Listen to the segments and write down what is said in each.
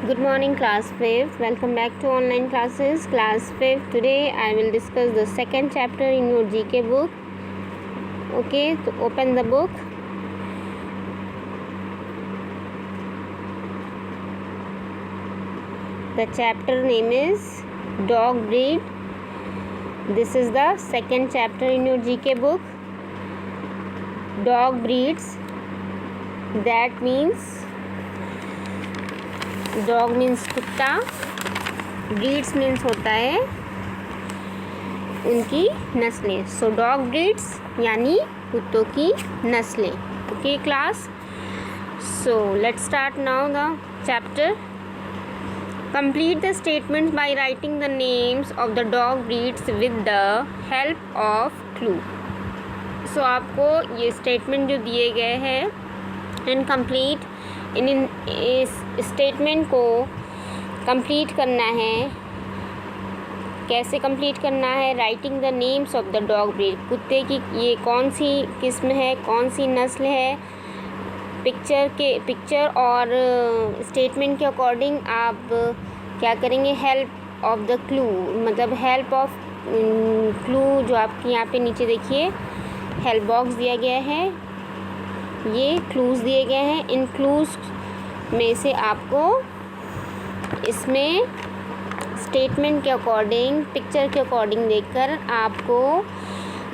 Good morning, class 5th. Welcome back to online classes. Class 5th. Today I will discuss the second chapter in your GK book. Okay, so open the book. The chapter name is Dog Breed. This is the second chapter in your GK book. Dog breeds. That means dog means कुत्ता, breeds means होता है उनकी नस्लें. सो dog breeds यानी कुत्तों की नस्लें. Okay class, so let's start now the chapter. Complete the statements by writing the names of the dog breeds with the help of clue. So आपको ये स्टेटमेंट जो दिए गए हैं एंड कंप्लीट इस स्टेटमेंट को कंप्लीट करना है. कैसे कंप्लीट करना है? Writing the names of the dog breed. कुत्ते की ये कौन सी किस्म है, कौन सी नस्ल है. पिक्चर और स्टेटमेंट के अकॉर्डिंग आप क्या करेंगे? हेल्प ऑफ द क्लू, मतलब हेल्प ऑफ क्लू जो आपके यहाँ पे नीचे देखिए हेल्प बॉक्स दिया गया है, ये क्लूज़ दिए गए हैं. इन क्लूज़ में से आपको इसमें स्टेटमेंट के अकॉर्डिंग, पिक्चर के अकॉर्डिंग देखकर आपको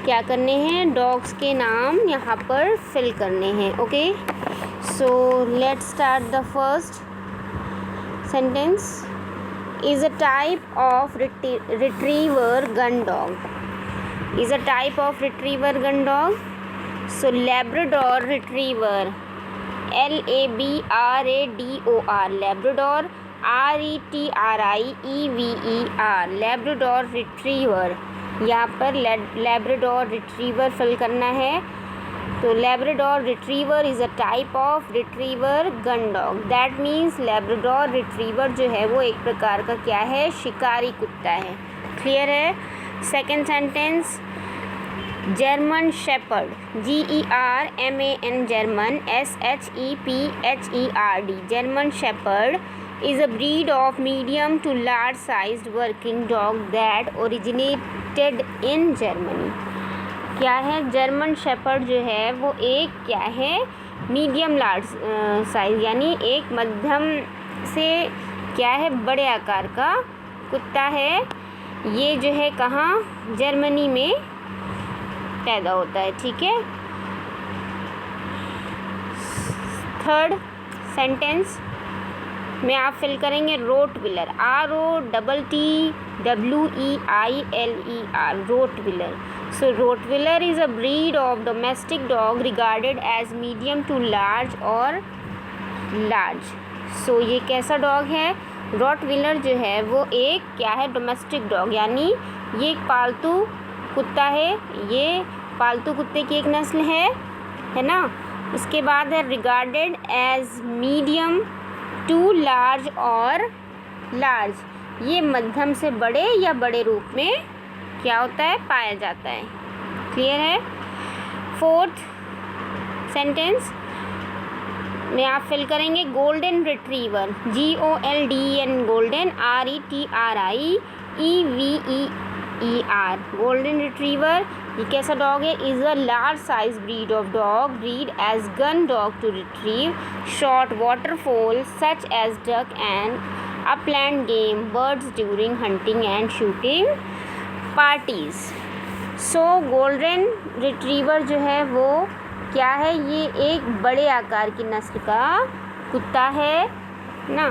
क्या करने हैं? डॉग्स के नाम यहाँ पर फिल करने हैं. Okay, so let's start the first sentence. Is a type of retriever gun dog. Is a type of retriever gun dog. So Labrador Retriever, Labrador, Labrador, Retriever, Labrador Retriever. यहाँ पर Labrador Retriever fill करना है. तो Labrador Retriever is a type of retriever gun dog. That means Labrador Retriever जो है वो एक प्रकार का क्या है? शिकारी कुत्ता है. क्लियर है? Second sentence. German shepherd, GERMAN, German, SHEPHERD, German shepherd is a breed of medium to large sized working dog that originated in Germany. क्या है? जर्मन शेपर्ड जो है वो एक क्या है? मीडियम लार्ज साइज यानी एक मध्यम से क्या है? बड़े आकार का कुत्ता है. ये जो है कहाँ? जर्मनी में पैदा होता है. ठीक है. थर्ड सेंटेंस में आप फिल करेंगे Rottweiler, ROTTWEILER, Rottweiler. So Rottweiler is a breed of domestic dog regarded as medium to large और लार्ज. सो ये कैसा डॉग है? रोटविलर जो है वो एक क्या है? डोमेस्टिक डॉग यानी ये एक पालतू कुत्ता है. ये पालतू कुत्ते की एक नस्ल है ना. इसके बाद है regarded as medium to large और लार्ज. ये मध्यम से बड़े या बड़े रूप में क्या होता है? पाया जाता है. क्लियर है? फोर्थ सेंटेंस में आप फिल करेंगे golden retriever, GOLDEN, golden, RETRIEVER, golden retriever. ये कैसा डॉग है? Is a large size breed of dog breed as gun dog to retrieve short waterfall such as duck and upland game birds during hunting and shooting parties. So golden retriever जो है वो क्या है? ये एक बड़े आकार की नस्ल का कुत्ता है ना.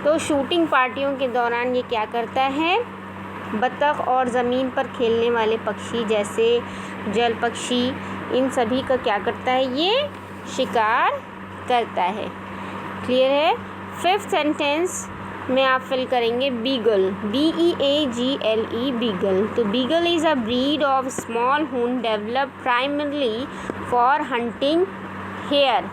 तो शूटिंग पार्टियों के दौरान ये क्या करता है? बतख और ज़मीन पर खेलने वाले पक्षी जैसे जल पक्षी, इन सभी का क्या करता है? ये शिकार करता है. क्लियर है? फिफ्थ सेंटेंस में आप फिल करेंगे बीगल, BEAGLE, बीगल. तो beagle is a breed of small hound developed primarily for hunting hare.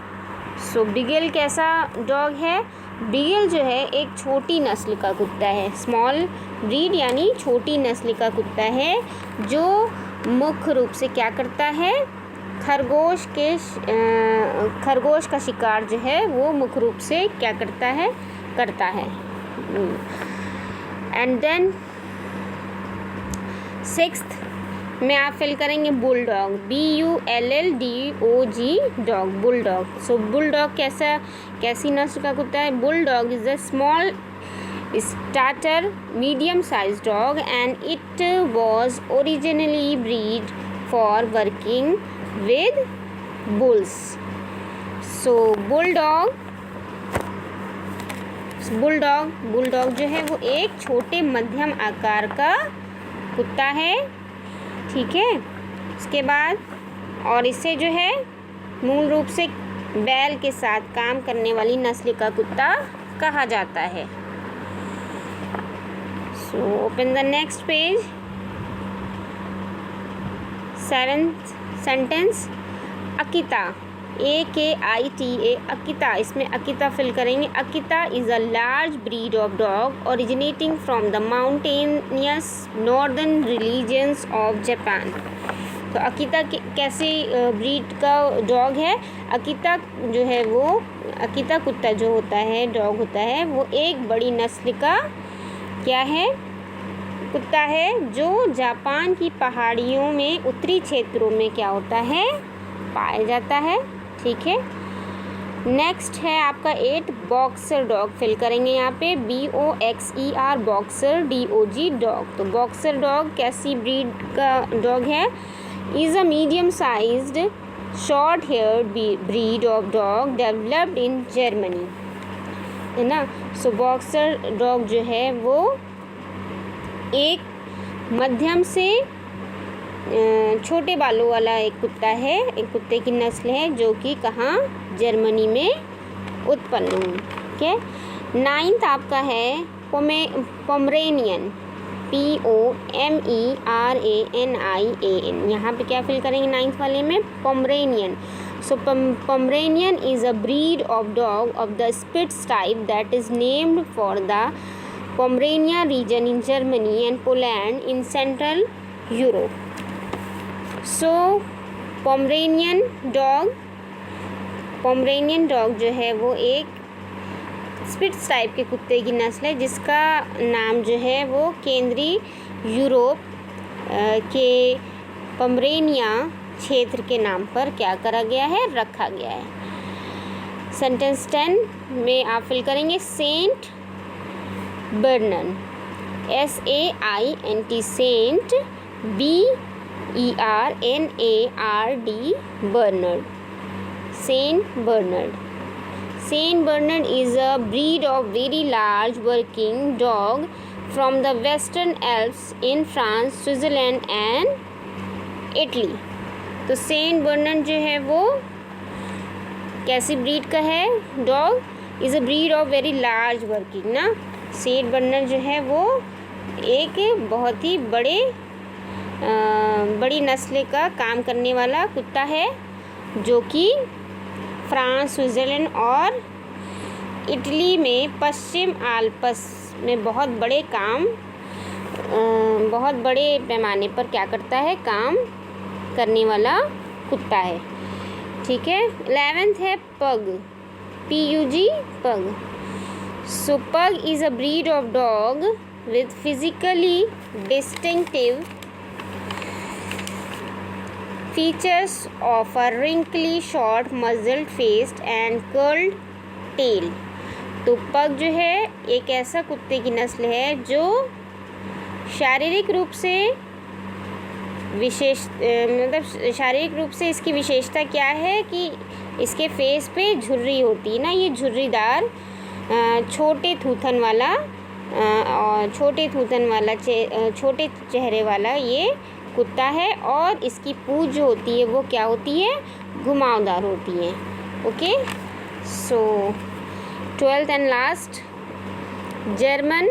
सो बीगल कैसा डॉग है? बीगल जो है एक छोटी नस्ल का कुत्ता है. स्मॉल ब्रीड यानी छोटी नस्ल का कुत्ता है जो मुख्य रूप से क्या करता है? खरगोश का शिकार जो है वो मुख्य रूप से क्या करता है? करता है। एंड देन सिक्स्थ में आप फिल करेंगे bulldog, BULLDOG dog, bulldog. So bulldog कैसी नस्ल का कुत्ता है? Bulldog is a small starter medium sized dog and it was originally bred for working with bulls. So bulldog जो है वो एक छोटे मध्यम आकार का कुत्ता है, ठीक है। उसके बाद और इसे जो है मूल रूप से बैल के साथ काम करने वाली नस्ल का कुत्ता कहा जाता है। So open the next page. 7th sentence, Akita, AKITA, Akita, इसमें Akita फिल करेंगे। Akita is a large breed of dog originating from the mountainous northern regions of Japan. तो अकीता कैसी ब्रीड का डॉग है? अकीता जो है वो Akita कुत्ता जो होता है, डॉग होता है, वो एक बड़ी नस्ल का क्या है? कुत्ता है जो जापान की पहाड़ियों में उत्तरी क्षेत्रों में क्या होता है? पाया जाता है, ठीक है। नेक्स्ट है आपका 8 बॉक्सर डॉग फिल करेंगे यहाँ पे, BOXER बॉक्सर DOG डॉग। तो बॉक्सर डॉग कैसी ब्रीड का डॉग है? Is a medium sized short heard breed of dog developed in Germany, है ना। सो बॉक्सर डॉग जो है वो एक मध्यम से छोटे बालों वाला एक कुत्ता है, एक कुत्ते की नस्ल है जो कि कहाँ? जर्मनी में उत्पन्न हुई, ठीक है। 9th आपका है पोमरेनियन, POMERANIAN। यहाँ पे क्या फिल करेंगे 9th वाले में? Pomeranian. So Pomeranian is a breed of dog of the Spitz type that is named for the Pomerania region in Germany and Poland in Central Europe. So Pomeranian dog जो है वो एक स्पिट्स type के कुत्ते की नस्ल है जिसका नाम जो है वो केंद्रीय यूरोप के पोमेरेनिया क्षेत्र के नाम पर क्या करा गया है? रखा गया है। सेंटेंस 10 में आप फिल करेंगे Saint Bernard, SAINT, Saint BERNARD, Bernard, Saint Bernard. Saint Bernard is a breed of very large working dog from the Western Alps in France, Switzerland and Italy. तो सेंट बर्नर्ड जो है वो कैसी breed का है? Dog is a breed of very large working ना। Saint Bernard जो है वो एक बहुत ही बड़ी नस्ल का काम करने वाला कुत्ता है जो कि फ्रांस, स्विट्ज़रलैंड और इटली में पश्चिम आल्प्स में बहुत बड़े पैमाने पर क्या करता है? काम करने वाला कुत्ता है, ठीक है। 11th है पग, PUG, पग। सो पग is a breed of dog with physically distinctive features of a wrinkly, short, muzzled face and curled tail. तो पग जो है एक ऐसा कुत्ते की नस्ल है जो शारीरिक रूप से शारीरिक रूप से इसकी विशेषता क्या है कि इसके फेस पे झुर्री होती है ना। ये झुर्रीदार छोटे थूथन छोटे चेहरे वाला ये कुत्ता है और इसकी पूंछ जो होती है वो क्या होती है? घुमावदार होती है, okay. So 12th and last German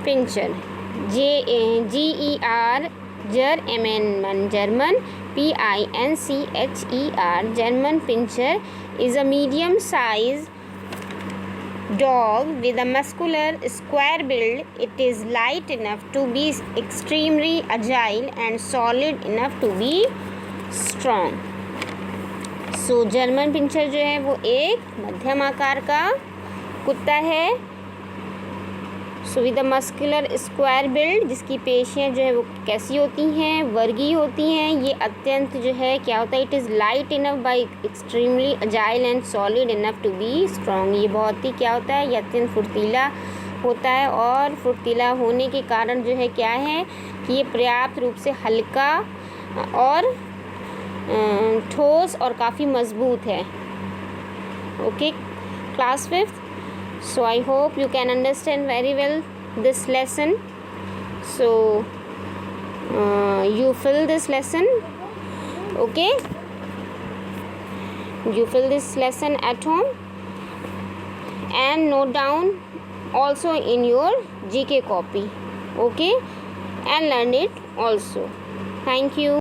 pinscher, GER, German PINCHER, German Pinscher is a medium size dog with a muscular square build. It is light enough to be extremely agile and solid enough to be strong. So German pinscher जो है वो एक मध्यम आकार का कुत्ता है so with the muscular square build, जिसकी पेशियाँ जो है वो कैसी होती हैं, वर्गीय होती हैं। ये अत्यंत जो है क्या होता है, it is light enough but extremely agile and solid enough to be strong. ये बहुत ही क्या होता है, ये अत्यंत फुर्तीला होता है और फुर्तीला होने के कारण जो है क्या है कि ये पर्याप्त रूप से हल्का और ठोस और काफ़ी मजबूत है। Okay class 5th, so I hope you can understand very well this lesson. So you fill this lesson, okay, you fill this lesson at home and note down also in your GK copy, okay, and learn it also. Thank you.